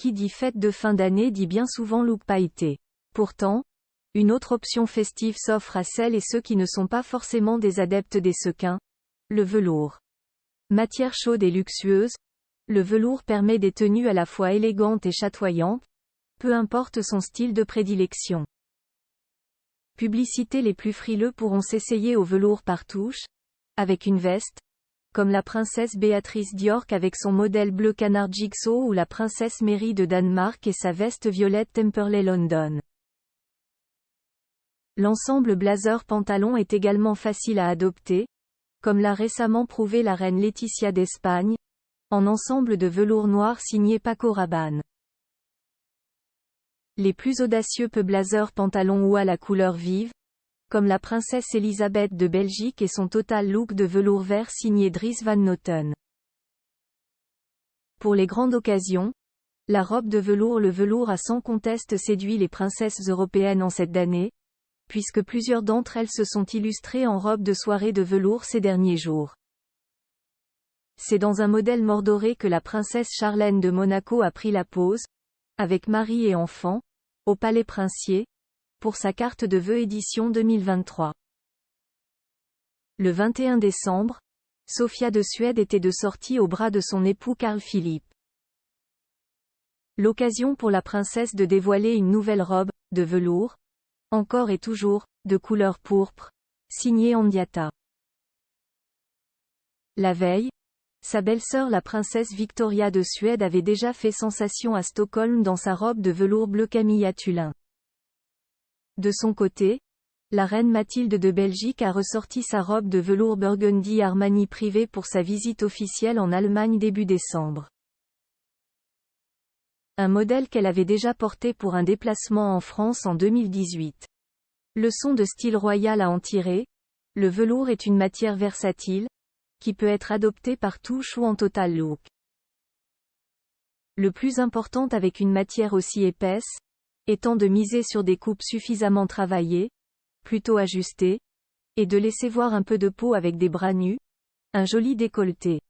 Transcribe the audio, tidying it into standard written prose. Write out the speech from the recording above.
Qui dit fête de fin d'année dit bien souvent look pailleté. Pourtant, une autre option festive s'offre à celles et ceux qui ne sont pas forcément des adeptes des sequins, le velours. Matière chaude et luxueuse, le velours permet des tenues à la fois élégantes et chatoyantes, peu importe son style de prédilection. Publicité. Les plus frileux pourront s'essayer au velours par touche, avec une veste, comme la princesse Béatrice d'York avec son modèle bleu canard Jigsaw ou la princesse Mary de Danemark et sa veste violette Temperley London. L'ensemble blazer-pantalon est également facile à adopter, comme l'a récemment prouvé la reine Laetitia d'Espagne, en ensemble de velours noir signé Paco Rabanne. Les plus audacieux peu blazer-pantalon ou à la couleur vive, comme la princesse Elisabeth de Belgique et son total look de velours vert signé Dries Van Noten. Pour les grandes occasions, la robe de velours. Le velours a sans conteste séduit les princesses européennes en cette année, puisque plusieurs d'entre elles se sont illustrées en robe de soirée de velours ces derniers jours. C'est dans un modèle mordoré que la princesse Charlène de Monaco a pris la pose, avec mari et enfants, au Palais Princier, pour sa carte de vœux édition 2023. Le 21 décembre, Sofia de Suède était de sortie au bras de son époux Carl Philippe. L'occasion pour la princesse de dévoiler une nouvelle robe, de velours, encore et toujours, de couleur pourpre, signée Andiata. La veille, sa belle-sœur la princesse Victoria de Suède avait déjà fait sensation à Stockholm dans sa robe de velours bleu Camilla Tulin. De son côté, la reine Mathilde de Belgique a ressorti sa robe de velours Burgundy Armani privée pour sa visite officielle en Allemagne début décembre. Un modèle qu'elle avait déjà porté pour un déplacement en France en 2018. Leçon de style royal à en tirer, le velours est une matière versatile, qui peut être adoptée par touche ou en total look. Le plus important avec une matière aussi épaisse, étant de miser sur des coupes suffisamment travaillées, plutôt ajustées, et de laisser voir un peu de peau avec des bras nus, un joli décolleté.